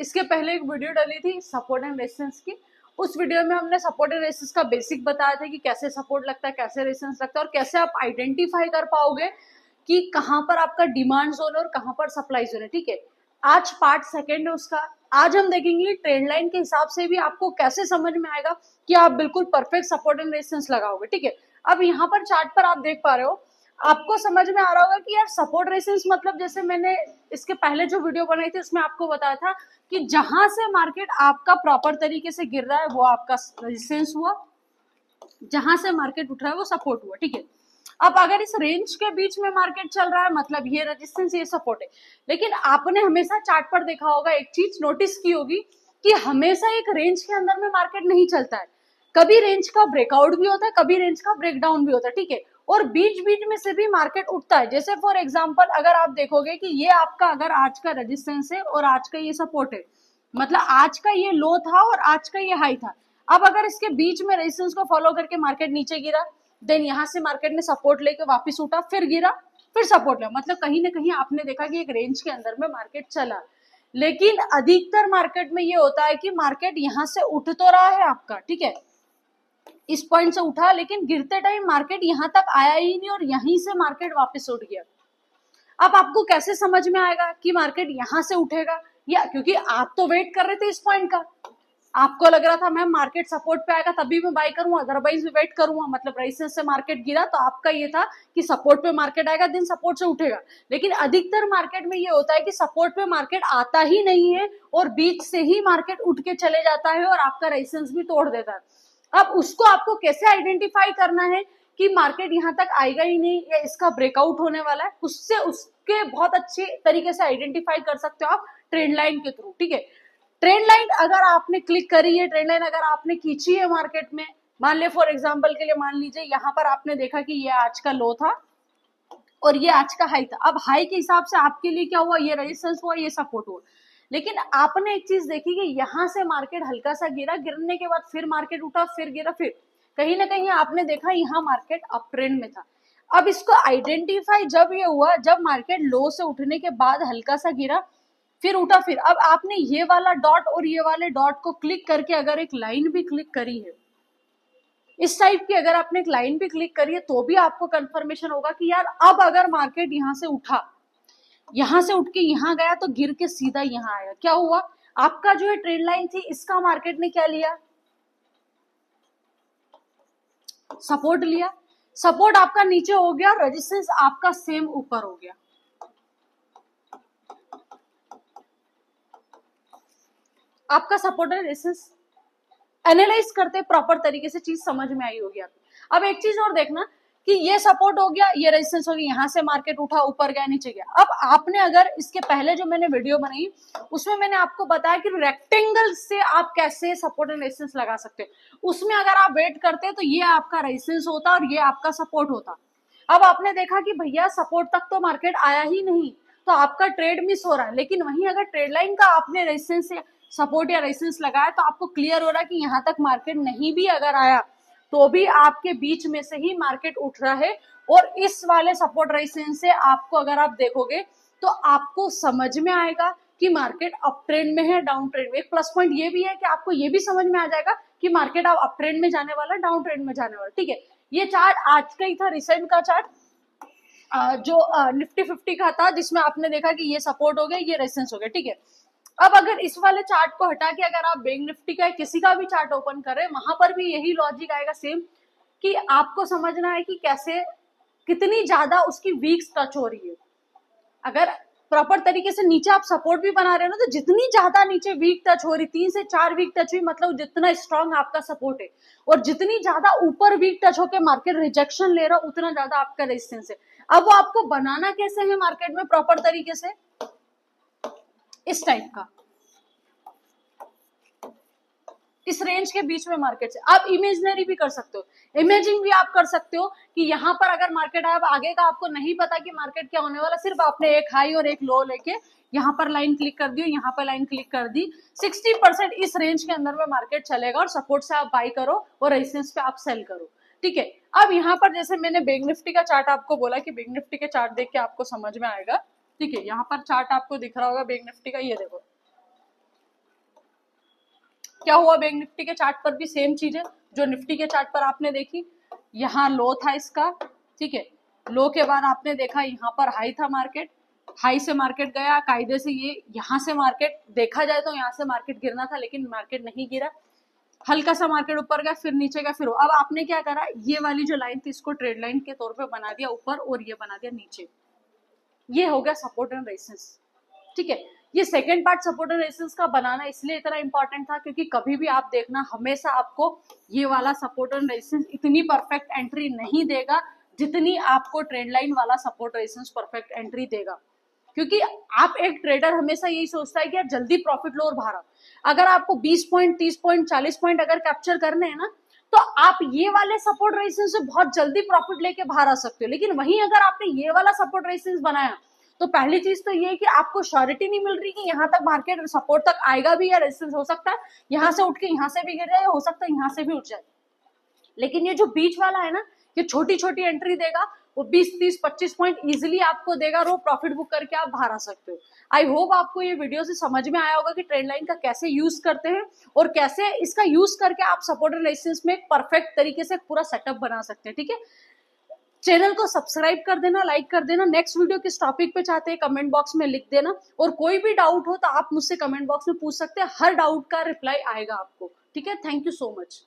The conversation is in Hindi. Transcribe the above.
इसके पहले एक वीडियो डाली थी सपोर्ट एंड रेजिस्टेंस की। उस वीडियो में हमने सपोर्ट एंड रेजिस्टेंस का बेसिक बताया था कि कैसे सपोर्ट लगता है, कैसे रेजिस्टेंस लगता है और कैसे आप आइडेंटिफाई कर पाओगे कि कहाँ पर आपका डिमांड जोन है और कहाँ पर सप्लाई जोन है। ठीक है, आज पार्ट सेकेंड है उसका। आज हम देखेंगे ट्रेंड लाइन के हिसाब से भी आपको कैसे समझ में आएगा कि आप बिल्कुल परफेक्ट सपोर्ट एंड रेजिस्टेंस लगाओगे। ठीक है, अब यहाँ पर चार्ट पर आप देख पा रहे हो, आपको समझ में आ रहा होगा कि यार सपोर्ट रेजिस्टेंस मतलब जैसे मैंने इसके पहले जो वीडियो बनाई थी उसमें आपको बताया था कि जहां से मार्केट आपका प्रॉपर तरीके से गिर रहा है वो आपका रेजिस्टेंस हुआ, जहां से मार्केट उठ रहा है वो सपोर्ट हुआ। ठीक है, अब अगर इस रेंज के बीच में मार्केट चल रहा है मतलब ये रेजिस्टेंस ये सपोर्ट है। लेकिन आपने हमेशा चार्ट पर देखा होगा, एक चीज नोटिस की होगी कि हमेशा एक रेंज के अंदर में मार्केट नहीं चलता है, कभी रेंज का ब्रेकआउट भी होता है, कभी रेंज का ब्रेकडाउन भी होता है। ठीक है, और बीच बीच में से भी मार्केट उठता है। जैसे फॉर एग्जांपल अगर आप देखोगे कि ये आपका अगर आज का रेजिस्टेंस है और आज का ये सपोर्ट है, मतलब आज का ये लो था और आज का ये हाई था। अब अगर इसके बीच में रेजिस्टेंस को फॉलो करके मार्केट नीचे गिरा, देन यहाँ से मार्केट ने सपोर्ट लेके वापस उठा, फिर गिरा, फिर सपोर्ट लिया, मतलब कहीं ना कहीं आपने देखा कि एक रेंज के अंदर में मार्केट चला। लेकिन अधिकतर मार्केट में ये होता है कि मार्केट यहाँ से उठ तो रहा है आपका, ठीक है, इस पॉइंट से उठा, लेकिन गिरते टाइम मार्केट यहाँ तक आया ही नहीं और यहीं से मार्केट वापस उठ गया। अब आपको कैसे समझ में आएगा कि मार्केट यहाँ से उठेगा? या क्योंकि आप तो वेट कर रहे थे इस पॉइंट का, आपको लग रहा था मैम मार्केट सपोर्ट पे आएगा तभी मैं बाय करूंगा, अदरवाइज वेट करूंगा, मतलब रेजिस्टेंस से मार्केट गिरा तो आपका ये था कि सपोर्ट पे मार्केट आएगा दिन सपोर्ट से उठेगा। लेकिन अधिकतर मार्केट में ये होता है कि सपोर्ट पे मार्केट आता ही नहीं है और बीच से ही मार्केट उठ के चले जाता है और आपका रेजिस्टेंस भी तोड़ देता है। अब उसको आपको कैसे आइडेंटिफाई करना है कि मार्केट यहाँ तक आएगा ही नहीं या इसका ब्रेकआउट होने वाला है, उससे उसके बहुत अच्छे तरीके से आइडेंटिफाई कर सकते हो आप ट्रेंड लाइन के थ्रू। ठीक है, ट्रेंड लाइन अगर आपने क्लिक करी है, ट्रेंड लाइन अगर आपने खींची है मार्केट में, मान ले फॉर एग्जांपल के लिए मान लीजिए यहाँ पर आपने देखा कि ये आज का लो था और ये आज का हाई था। अब हाई के हिसाब से आपके लिए क्या हुआ, ये रेजिस्टेंस हुआ, ये सपोर्ट हुआ। लेकिन आपने एक चीज देखी कि यहाँ से मार्केट हल्का सा गिरा, गिरने के बाद फिर मार्केट उठा, फिर गिरा, फिर कहीं ना कहीं आपने देखा यहाँ मार्केट अप ट्रेंड में था। अब इसको आइडेंटिफाई जब ये हुआ, जब मार्केट लो से उठने के बाद हल्का सा गिरा फिर उठा, फिर अब आपने ये वाला डॉट और ये वाले डॉट को क्लिक करके अगर एक लाइन भी क्लिक करी है इस टाइप की, अगर आपने एक लाइन भी क्लिक करी है तो भी आपको कंफर्मेशन होगा कि यार अब अगर मार्केट यहां से उठा, यहां से उठ के यहां गया तो गिर के सीधा यहां आया, क्या हुआ, आपका जो है ट्रेंड लाइन थी इसका मार्केट ने क्या लिया, सपोर्ट लिया। सपोर्ट आपका नीचे हो गया, रेजिस्टेंस आपका सेम ऊपर हो गया। आपका सपोर्ट और रेजिस्टेंस एनालाइज करते प्रॉपर तरीके से चीज समझ में आई होगी आपको। अब एक चीज और देखना कि ये सपोर्ट हो गया, ये रेजिस्टेंस हो गया, यहाँ से मार्केट उठा, ऊपर गया, नीचे गया। अब आपने अगर इसके पहले जो मैंने वीडियो बनाई उसमें मैंने आपको बताया कि रेक्टेंगल से आप कैसे सपोर्ट एंड रेजिस्टेंस लगा सकते हो। उसमें अगर आप वेट करते तो ये आपका रेजिस्टेंस होता और ये आपका सपोर्ट होता। अब आपने देखा कि भैया सपोर्ट तक तो मार्केट आया ही नहीं तो आपका ट्रेड मिस हो रहा है। लेकिन वहीं अगर ट्रेड लाइन का आपने रेजिस्टेंस सपोर्ट या रेजिस्टेंस लगाया तो आपको क्लियर हो रहा है कि यहाँ तक मार्केट नहीं भी अगर आया तो भी आपके बीच में से ही मार्केट उठ रहा है। और इस वाले सपोर्ट रेजिस्टेंस से आपको अगर आप देखोगे तो आपको समझ में आएगा कि मार्केट अप ट्रेंड में है, डाउन ट्रेंड में। एक प्लस पॉइंट ये भी है कि आपको ये भी समझ में आ जाएगा कि मार्केट अब अप ट्रेंड में जाने वाला, डाउन ट्रेंड में जाने वाला। ठीक है, ये चार्ट आज का ही था, रिसेंट का चार्ट जो निफ्टी 50 का था, जिसमें आपने देखा कि ये सपोर्ट हो गया, ये रेजिस्टेंस हो गया। ठीक है, अब अगर इस वाले चार्ट को हटा के अगर आप बैंक निफ्टी का किसी का भी चार्ट ओपन करें, वहां पर भी यही लॉजिक आएगा सेम, कि आपको समझना है कि कैसे कितनी ज्यादा उसकी वीक्स टच हो रही है। अगर प्रॉपर तरीके से नीचे आप सपोर्ट भी बना रहे हो ना, तो जितनी ज्यादा नीचे वीक टच हो रही, 3 से 4 वीक टच हुई, मतलब जितना स्ट्रांग आपका सपोर्ट है, और जितनी ज्यादा ऊपर वीक टच होकर मार्केट रिजेक्शन ले रहा उतना ज्यादा आपका रेजिस्टेंस है। अब वो आपको बनाना कैसे है मार्केट में प्रॉपर तरीके से, इस टाइप का, इस रेंज के बीच में मार्केट से आप इमेजिनरी भी कर सकते हो, इमेजिंग भी आप कर सकते हो कि यहाँ पर अगर मार्केट आया, आगे का आपको नहीं पता कि मार्केट क्या होने वाला, सिर्फ आपने एक हाई और एक लो लेके यहाँ पर लाइन क्लिक कर दी, यहाँ पर लाइन क्लिक कर दी, 60% इस रेंज के अंदर में मार्केट चलेगा और सपोर्ट से आप बाई करो और रेजिस्टेंस पे आप सेल करो। ठीक है, अब यहाँ पर जैसे मैंने बैंक निफ्टी का चार्ट आपको बोला कि बैंक निफ्टी के चार्ट देख के आपको समझ में आएगा। ठीक है, यहाँ पर चार्ट आपको दिख रहा होगा बैंक निफ्टी का, ये देखो क्या हुआ बैंक निफ्टी के चार्ट पर भी सेम चीज है जो निफ्टी के चार्ट पर आपने देखी। यहाँ लो था इसका, ठीक है, लो के बाद आपने देखा यहाँ पर हाई था, मार्केट हाई से मार्केट गया कायदे से, ये यहाँ से मार्केट देखा जाए तो यहाँ से मार्केट गिरना था लेकिन मार्केट नहीं गिरा, हल्का सा मार्केट ऊपर गया फिर नीचे गया फिर। अब आपने क्या करा, ये वाली जो लाइन थी इसको ट्रेड लाइन के तौर पे बना दिया ऊपर और ये बना दिया नीचे, ये हो गया सपोर्ट एंड रेजिस्टेंस, ठीक है। ये second part support and resistance का बनाना इसलिए इतना इंपॉर्टेंट था क्योंकि कभी भी आप देखना हमेशा आपको ये वाला सपोर्ट एंड रेजिस्टेंस इतनी परफेक्ट एंट्री नहीं देगा जितनी आपको ट्रेंड लाइन वाला सपोर्ट रेजिस्टेंस परफेक्ट एंट्री देगा, क्योंकि आप एक ट्रेडर हमेशा यही सोचता है कि यार जल्दी प्रॉफिट लो और बाहर आओ। अगर आपको 20 पॉइंट 30 पॉइंट 40 पॉइंट अगर कैप्चर करने हैं ना तो आप ये वाले सपोर्ट रेजिस्टेंस से बहुत जल्दी प्रॉफिट लेके बाहर आ सकते हो। लेकिन वहीं अगर आपने ये वाला सपोर्ट रेजिस्टेंस बनाया तो पहली चीज तो ये है कि आपको श्योरिटी नहीं मिल रही कि यहाँ तक मार्केट सपोर्ट तक आएगा भी या रेजिस्टेंस हो सकता है यहाँ से उठ के यहाँ से भी गिर जाए, हो सकता है यहाँ से भी उठ जाए। लेकिन ये जो बीच वाला है ना, ये छोटी छोटी एंट्री देगा, वो 20 30 25 पॉइंट इजीली आपको देगा और वो प्रॉफिट बुक करके आप बाहर आ सकते हो। आई होप आपको ये वीडियो से समझ में आया होगा कि ट्रेंड लाइन का कैसे यूज करते हैं और कैसे इसका यूज करके आप सपोर्ट एंड रेजिस्टेंस में परफेक्ट तरीके से पूरा सेटअप बना सकते हैं, ठीक है। चैनल को सब्सक्राइब कर देना, लाइक कर देना। नेक्स्ट वीडियो किस टॉपिक पे चाहते हैं कमेंट बॉक्स में लिख देना, और कोई भी डाउट हो तो आप मुझसे कमेंट बॉक्स में पूछ सकते हैं, हर डाउट का रिप्लाई आएगा आपको, ठीक है। Thank you so much.